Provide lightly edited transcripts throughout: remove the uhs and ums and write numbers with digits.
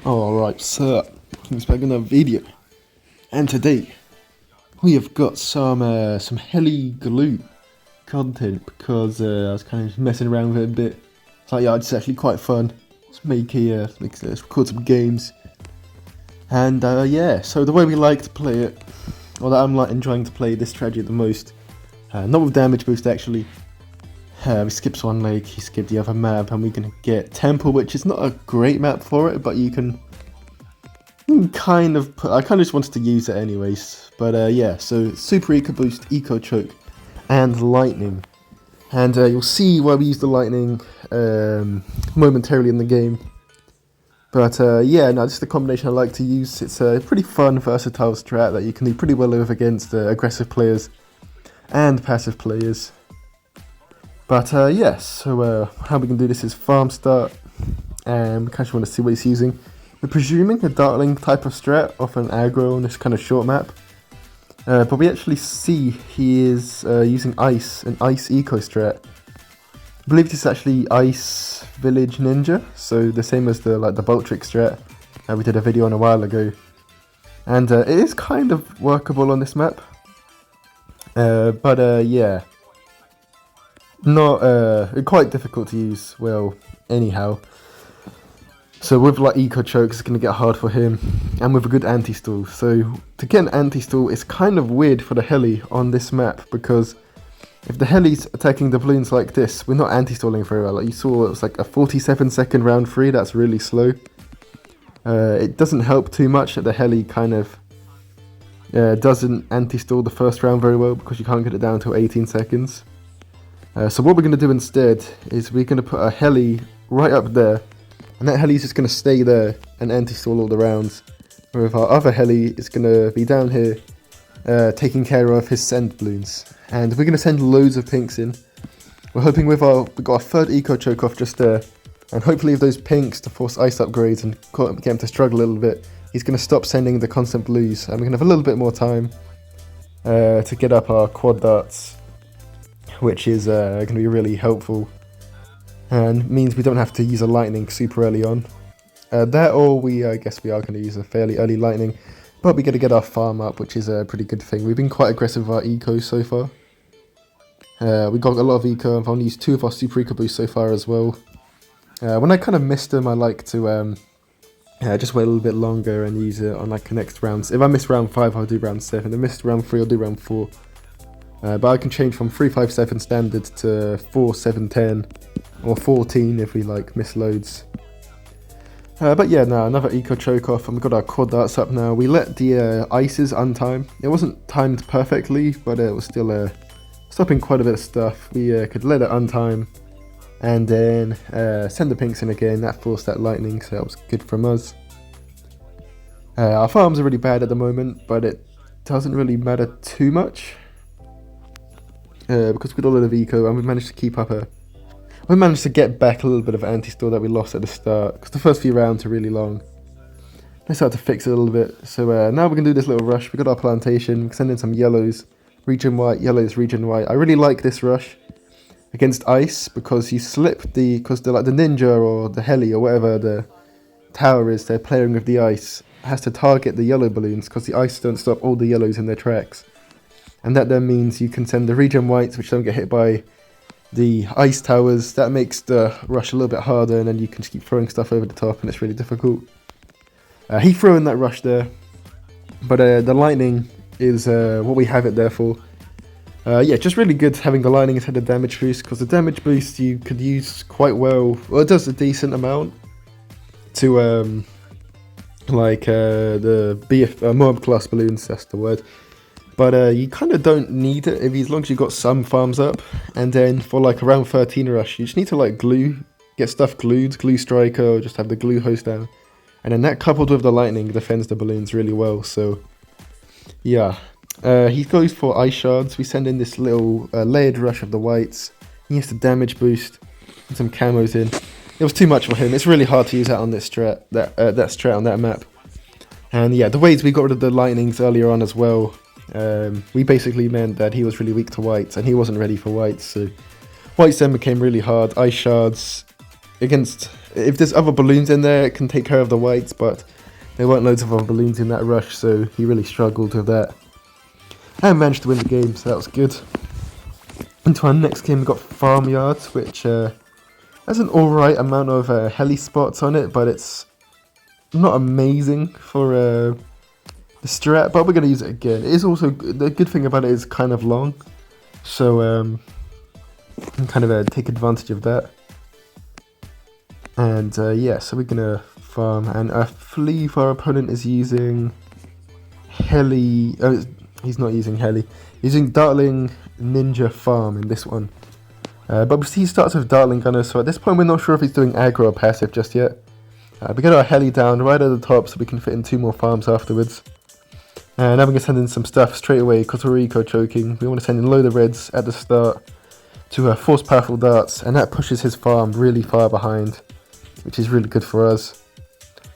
Alright, so it's back another video, and today we have got some heli glue content because I was kind of messing around with it a bit. So yeah, it's actually quite fun. Let's record some games, and yeah. So the way we like to play it, or that I'm like enjoying to play this strategy the most, not with damage boost actually. We skipped one lake, he skipped the other map, and we're gonna get Temple, which is not a great map for it, but you can kind of I kind of just wanted to use it anyways. But yeah, so super eco boost, eco choke, and lightning, and you'll see why we use the lightning momentarily in the game. But yeah, no, this is the combination I like to use. It's a pretty fun, versatile strat that you can do pretty well with against aggressive players and passive players. But yeah, so how we can do this is farm start, and we kind of want to see what he's using. We're presuming a Dartling type of strat off an aggro on this kind of short map. But we actually see he is using Ice, an Ice eco strat. I believe this is actually Ice Village Ninja, so the same as the Bolt Trick strat we did a video on a while ago. And it is kind of workable on this map. But yeah. Not quite difficult to use, well, anyhow. So with like eco chokes, it's going to get hard for him, and with a good anti-stall. So to get an anti-stall, it's kind of weird for the heli on this map, because if the heli's attacking the balloons like this, we're not anti-stalling very well. Like you saw, it was like a 47-second round 3, that's really slow. It doesn't help too much that the heli kind of doesn't anti-stall the first round very well, because you can't get it down to 18 seconds. So what we're going to do instead is we're going to put a heli right up there, and that heli is just going to stay there and anti-stall all the rounds. Whereas our other heli is going to be down here taking care of his send balloons. And we're going to send loads of pinks in. We're hoping we've got our third eco choke off just there, and hopefully with those pinks to force ice upgrades and get him to struggle a little bit, he's going to stop sending the constant blues, and we're going to have a little bit more time to get up our quad darts, which is going to be really helpful, and means we don't have to use a lightning super early on. That, or I guess we are going to use a fairly early lightning, but we got to get our farm up, which is a pretty good thing. We've been quite aggressive with our eco so far. We got a lot of eco. I've only used 2 of our super eco boosts so far as well. When I kind of miss them, I like to just wait a little bit longer and use it on like the next rounds. If I miss round 5, I'll do round 7. If I missed round 3, I'll do round 4. But I can change from 3-5-7 standard to 4-7-10 or 14 if we like miss loads. But yeah, now another eco choke off, and we've got our quad darts up now. We let the ices untime. It wasn't timed perfectly, but it was still stopping quite a bit of stuff. We could let it untime and then send the pinks in again. That forced that lightning, so that was good from us. Our farms are really bad at the moment, but it doesn't really matter too much. Because we got a lot of eco, and we managed to keep up we managed to get back a little bit of anti-stall that we lost at the start, because the first few rounds are really long. Let's start to fix it a little bit. So now we're going to do this little rush. We got our plantation, send in some yellows, region white, yellows, region white. I really like this rush against ice, because you slip the ninja or the heli or whatever the tower is they're playing with the ice has to target the yellow balloons, because the ice don't stop all the yellows in their tracks. And that then means you can send the region whites, which don't get hit by the ice towers. That makes the rush a little bit harder, and then you can just keep throwing stuff over the top, and it's really difficult. He threw in that rush there, but the lightning is what we have it there for. Yeah, just really good having the lightning instead of damage boost, because the damage boost you could use quite well. Well, it does a decent amount to the BF mob class balloons. That's the word. But you kind of don't need it as long as you've got some farms up. And then for like around 13 rush, you just need to like get stuff glued, glue striker, or just have the glue hose down. And then that coupled with the lightning defends the balloons really well. So yeah, he goes for ice shards. We send in this little layered rush of the whites. He has to damage boost and some camos in. It was too much for him. It's really hard to use that on this strat, that strat on that map. And yeah, the ways we got rid of the lightnings earlier on as well. We basically meant that he was really weak to whites, and he wasn't ready for whites, so whites then became really hard. Ice shards against, if there's other balloons in there, it can take care of the whites, but there weren't loads of other balloons in that rush, so he really struggled with that. And managed to win the game, so that was good. Into our next game, we got Farmyards, which has an alright amount of heli spots on it, but it's not amazing for the strat, but we're going to use it again. It is also, the good thing about it is kind of long, so you can kind of take advantage of that. And yeah, so we're going to farm, and I believe our opponent is using heli. He's not using heli. He's using Dartling Ninja Farm in this one. But he starts with Dartling Gunner, so at this point we're not sure if he's doing aggro or passive just yet. We get our heli down right at the top so we can fit in 2 more farms afterwards. And now we're going to send in some stuff straight away because we're eco choking. We want to send in a load of reds at the start to force powerful darts, and that pushes his farm really far behind, which is really good for us.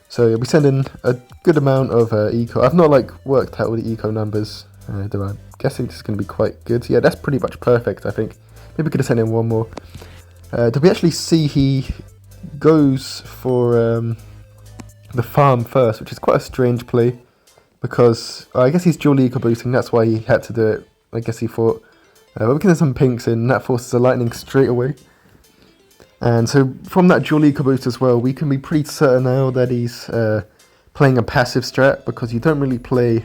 So we send in a good amount of eco. I've not worked out all the eco numbers. Though I'm guessing this is going to be quite good. Yeah, that's pretty much perfect, I think. Maybe we could have sent in one more. Did we actually see he goes for the farm first, which is quite a strange play, because I guess he's dual eco boosting, that's why he had to do it. I guess he thought. But we can have some pinks in, and that forces a lightning straight away. And so from that dual eco boost as well, we can be pretty certain now that he's playing a passive strat, because you don't really play...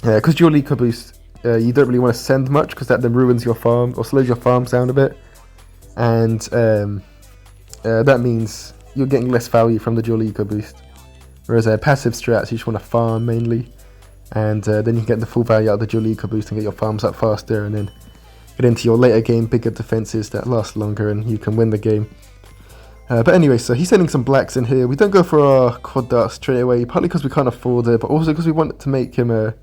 because dual eco boost, you don't really want to send much, because that then ruins your farm, or slows your farms down a bit. And that means you're getting less value from the dual eco boost. Whereas passive strats, you just want to farm mainly. And then you get the full value out of the dual eco boost and get your farms up faster, and then get into your later game bigger defenses that last longer, and you can win the game. But anyway, so he's sending some blacks in here. We don't go for our quad dart straight away, partly because we can't afford it, but also because we want to make him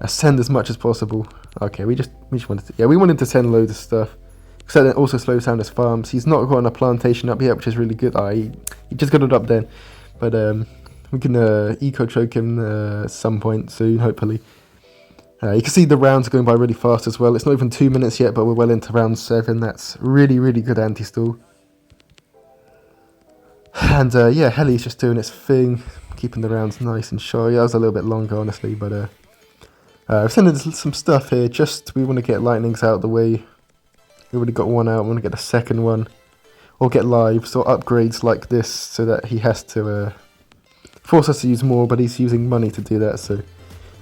send as much as possible. Okay, we just wanted to, we wanted to send loads of stuff. So that also slows down his farms. He's not gotten a plantation up yet, which is really good. He just got it up then, but we can eco choke him at some point soon, hopefully. You can see the rounds are going by really fast as well. It's not even 2 minutes yet, but we're well into round 7. That's really, really good anti-stall. And yeah, heli's just doing its thing, keeping the rounds nice and short. Yeah, that was a little bit longer, honestly, but I've sent in some stuff here. Just we want to get lightnings out of the way. We already got one out. We want to get a second one, or get lives or upgrades like this, so that he has to force us to use more. But he's using money to do that, so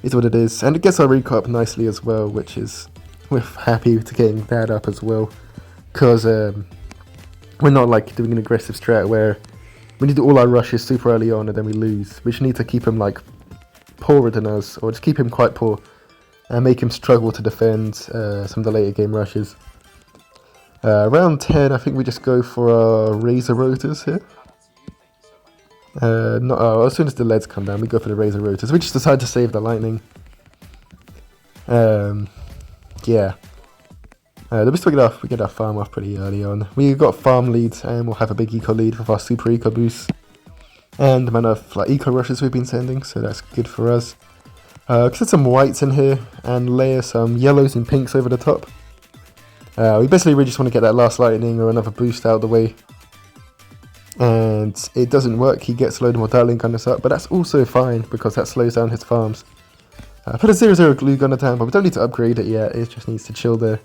it's what it is. And it gets our recap up nicely as well, which is we're happy to getting that up as well, because we're not doing an aggressive strat where we need to do all our rushes super early on and then we lose. We just need to keep him poorer than us, or just keep him quite poor and make him struggle to defend some of the later game rushes. Round 10, I think we just go for our Razor Rotors here. As soon as the leads come down, we go for the Razor Rotors. We just decide to save the lightning. Yeah. We get our farm off pretty early on. We got farm leads, and we'll have a big eco lead with our super eco boost. And the amount of eco rushes we've been sending, so that's good for us. Get some whites in here, and layer some yellows and pinks over the top. We basically really just want to get that last lightning or another boost out of the way. And it doesn't work, he gets a load more Dartling Gunners up, but that's also fine because that slows down his farms. Put a 0-0 glue gunner down, but we don't need to upgrade it yet, it just needs to chill there.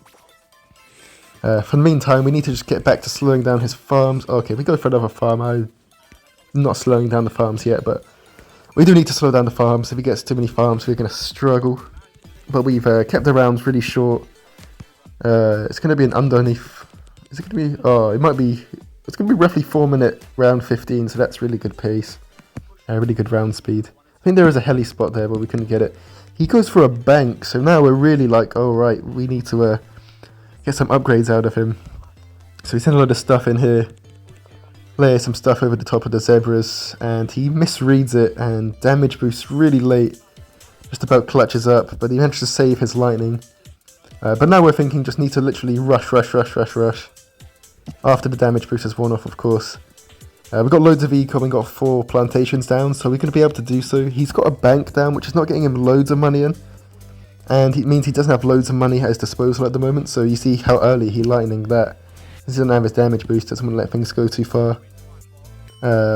For the meantime, we need to just get back to slowing down his farms. Okay, we go for another farm. I'm not slowing down the farms yet, but we do need to slow down the farms. If he gets too many farms, we're going to struggle. But we've kept the rounds really short. It's going to be an underneath. Is it going to be? Oh, it might be. It's going to be roughly 4-minute round 15, so that's really good pace. Really good round speed. I think there is a heli spot there, but we couldn't get it. He goes for a bank, so now we're really oh right, we need to get some upgrades out of him. So we send a lot of stuff in here, layer some stuff over the top of the zebras, and he misreads it and damage boosts really late. Just about clutches up, but he managed to save his lightning. But now we're thinking just need to literally rush. After the damage boost has worn off, of course. We've got loads of eco and got 4 plantations down, so we're going to be able to do so. He's got a bank down, which is not getting him loads of money in. And it means he doesn't have loads of money at his disposal at the moment, so you see how early he lightninged that. This doesn't have his damage boost, doesn't want to let things go too far.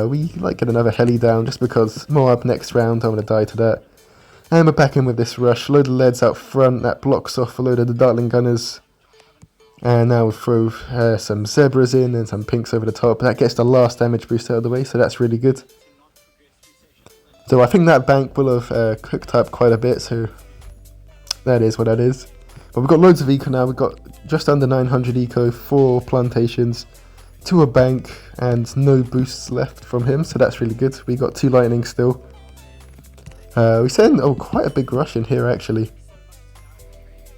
We like get another heli down just because more up next round, I'm going to die to that. And we're back in with this rush, load of leads out front, that blocks off a load of the Dartling gunners. And now we'll throw some zebras in and some pinks over the top. That gets the last damage boost out of the way, so that's really good. So I think that bank will have cooked up quite a bit, so that is what that is. But we've got loads of eco now, we've got just under 900 eco, 4 plantations, 2 a bank, and no boosts left from him, so that's really good. We got 2 lightning still. We send, quite a big rush in here actually.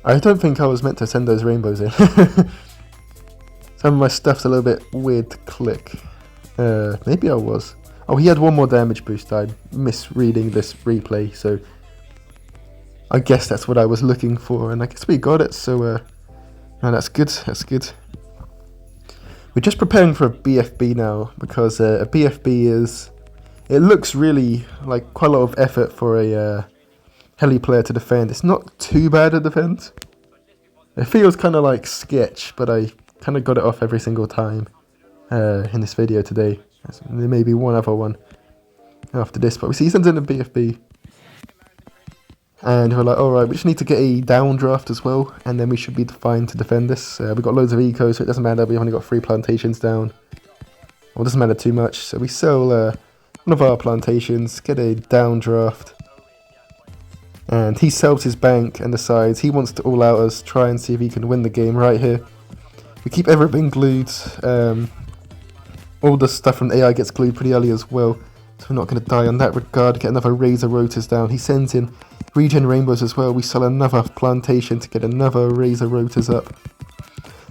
I don't think I was meant to send those rainbows in. Some of my stuff's a little bit weird to click. Maybe I was. Oh, he had 1 more damage boost. I'm misreading this replay, so I guess that's what I was looking for, and I guess we got it, so no, that's good, that's good. We're just preparing for a BFB now, because a BFB is, it looks really like quite a lot of effort for a heli player to defend. It's not too bad to defend. It feels kind of like sketch, but I kind of got it off every single time in this video today. There may be one other one after this, but we see he sends in a BFB. And we're like, alright, we just need to get a downdraft as well, and then we should be fine to defend this. We've got loads of eco, so it doesn't matter, we've only got 3 plantations down. Well, it doesn't matter too much, so we sell one of our plantations, get a downdraft. And he sells his bank and decides he wants to all out us, try and see if he can win the game right here. We keep everything glued. All the stuff from the AI gets glued pretty early as well, so we're not going to die on that regard. Get another Razor Rotors down. He sends in regen rainbows as well. We sell another plantation to get another Razor Rotors up.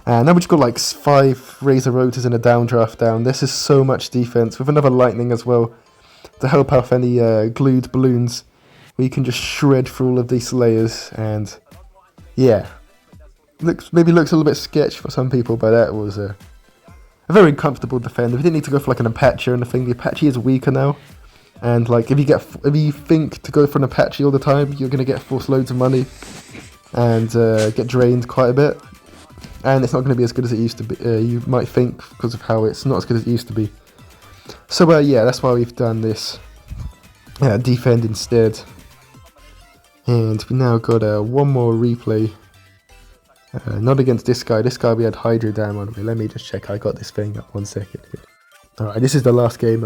And now we've got like 5 Razor Rotors and a downdraft down. This is so much defense with another lightning as well to help out any glued balloons. We can just shred through all of these layers, and yeah, maybe looks a little bit sketch for some people, but that was a very comfortable defend. We didn't need to go for like an Apache or anything. The Apache is weaker now, and like if you think to go for an Apache all the time, you're gonna get forced loads of money and get drained quite a bit, and it's not going to be as good as it used to be. You might think because of how it's not as good as it used to be. So yeah, that's why we've done this defend instead. And we now got one more replay. Not against this guy. This guy we had Hydro Dam on. Let me just check. I got this thing up 1 second. Alright, this is the last game.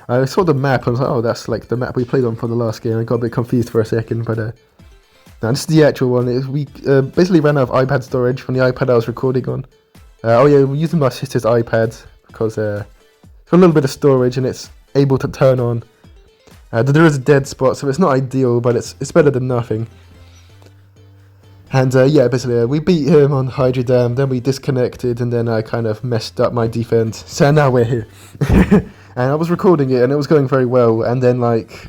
I saw the map and I was like, oh, that's like the map we played on for the last game. I got a bit confused for a second, but no, this is the actual one. We basically ran out of iPad storage from the iPad I was recording on. Oh yeah, we're using my sister's iPad because it's got a little bit of storage and it's able to turn on. There is a dead spot, so it's not ideal, but it's better than nothing. And yeah, basically we beat him on Hydro Dam, then we disconnected, and then I kind of messed up my defense. So now we're here. And I was recording it, and it was going very well, and then like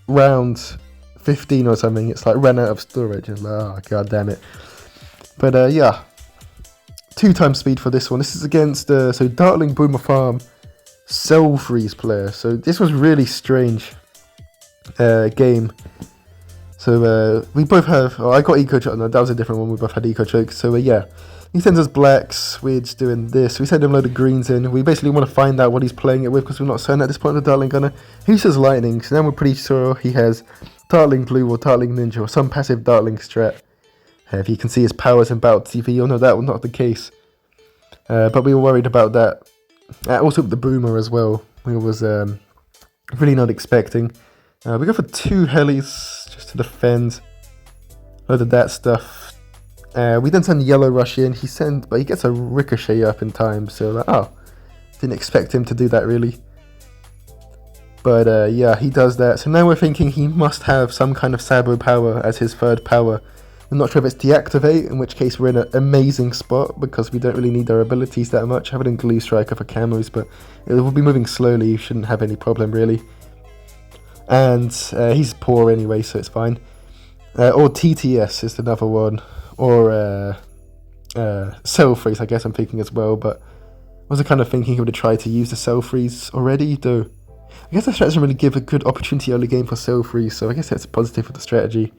round 15 or something, it's like ran out of storage. And oh, god damn it. But yeah, 2 times speed for this one. This is against so Dartling Boomer Farm Cell Freeze player. So this was really strange game. So we both have, I got Eco Choke, no, that was a different one, we both had Eco Choke. So yeah, he sends us blacks, we're just doing this, we send him a load of greens in. We basically want to find out what he's playing it with because we're not certain at this point with the Dartling Gunner. He says lightning, so then we're pretty sure he has Dartling Blue or Dartling Ninja or some passive Dartling strat. If you can see his powers in Battle TV, you'll know that was not the case. But we were worried about that. Also with the Boomer as well, we was really not expecting. We go for 2 helis just to defend. Load of that stuff. We then send Yellow Rush in. But he gets a Ricochet up in time. So like, oh, didn't expect him to do that really. But yeah, he does that. So now we're thinking he must have some kind of Sabo power as his 3rd power. I'm not sure if it's deactivate, in which case we're in an amazing spot because we don't really need our abilities that much. I have it in Glue Striker for camos, but it will be moving slowly. You shouldn't have any problem really. And he's poor anyway, so it's fine. Or TTS is another one. Or Cell Freeze, I guess I'm thinking as well. But I was kind of thinking he would have tried to use the Cell Freeze already, though. I guess that strat doesn't really give a good opportunity early game for Cell Freeze, so I guess that's a positive for the strategy.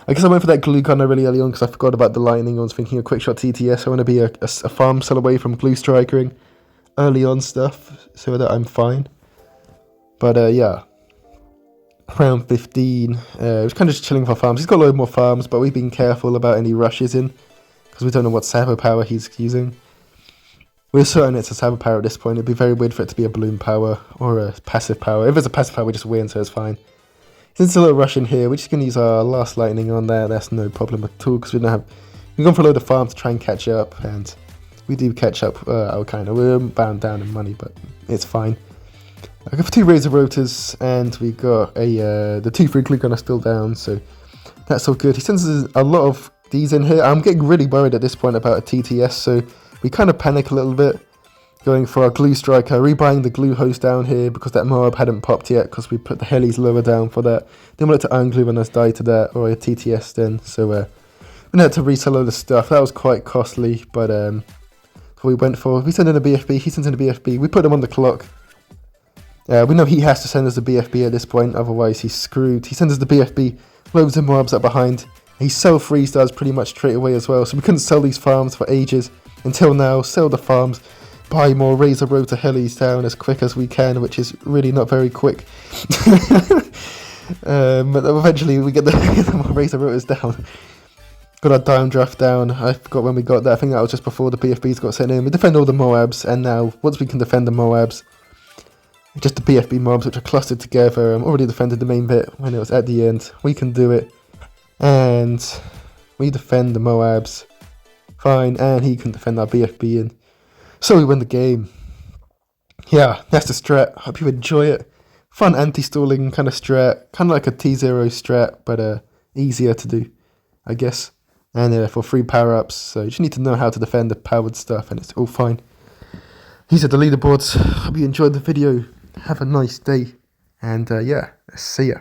I guess I went for that glue gunner really early on because I forgot about the lightning. I was thinking a quick shot TTS. I want to be a farm cell away from glue strikering early on stuff so that I'm fine. But yeah, round 15. It was kind of just chilling for farms. He's got a load more farms, but we've been careful about any rushes in because we don't know what Sabo power he's using. We're certain it's a Sabo power at this point. It'd be very weird for it to be a balloon power or a passive power. If it's a passive power, we just win, so it's fine. Since it's a little rush in here, we're just going to use our last lightning on there. That's no problem at all because we don't have... We've gone for a load of farm to try and catch up, and we do catch up. We're bound down in money, but it's fine. I got 2 Razor Rotors, and we got the 2 free glue gunner still down, so that's all good. He sends us a lot of these in here. I'm getting really worried at this point about a TTS, so we kind of panic a little bit. Going for our glue striker, rebuying the glue hose down here because that Moab hadn't popped yet because we put the helis lower down for that. Then we had to iron glue when us die to that, or a TTS then, so we had to resell all the stuff. That was quite costly, but what we went for. We sent in a BFB, he sent in a BFB, we put him on the clock. We know he has to send us the BFB at this point, otherwise he's screwed. He sends us the BFB, loads of Moabs up behind. He sell 3 stars pretty much straight away as well, so we couldn't sell these farms for ages. Until now, sell the farms. Buy more Razor Rotor helis down as quick as we can, which is really not very quick. But eventually we get the more Razor Rotors down. Got our down draft down. I forgot when we got that. I think that was just before the BFBs got sent in. We defend all the Moabs, and now once we can defend the Moabs, just the BFB mobs which are clustered together. Already defended the main bit when it was at the end. We can do it, and we defend the Moabs. Fine, and he can defend our BFB in. So we win the game. Yeah, that's the strat. Hope you enjoy it. Fun anti-stalling kind of strat. Kind of like a T0 strat, but easier to do, I guess. And for free power-ups. So you just need to know how to defend the powered stuff, and it's all fine. These are the leaderboards. Hope you enjoyed the video. Have a nice day. And yeah, see ya.